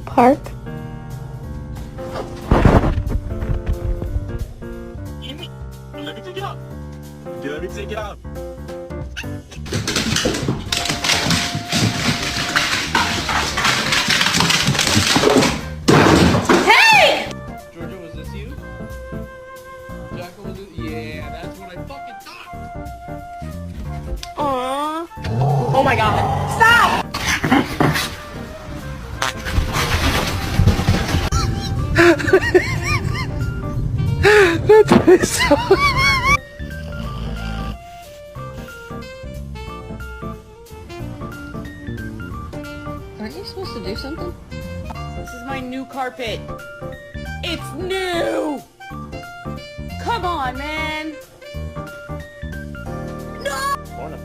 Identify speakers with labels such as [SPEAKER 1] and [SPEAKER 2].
[SPEAKER 1] Park.
[SPEAKER 2] Let me take it out. Let me take it out.
[SPEAKER 1] Hey!
[SPEAKER 3] Georgia, was this you? Jacko, was it? Yeah, that's what I fucking thought.
[SPEAKER 1] Aww. Oh my god. Stop!
[SPEAKER 4] That's so.
[SPEAKER 5] Aren't you supposed to do something?
[SPEAKER 1] This is my new carpet. It's new! Come on, man!
[SPEAKER 2] Morning.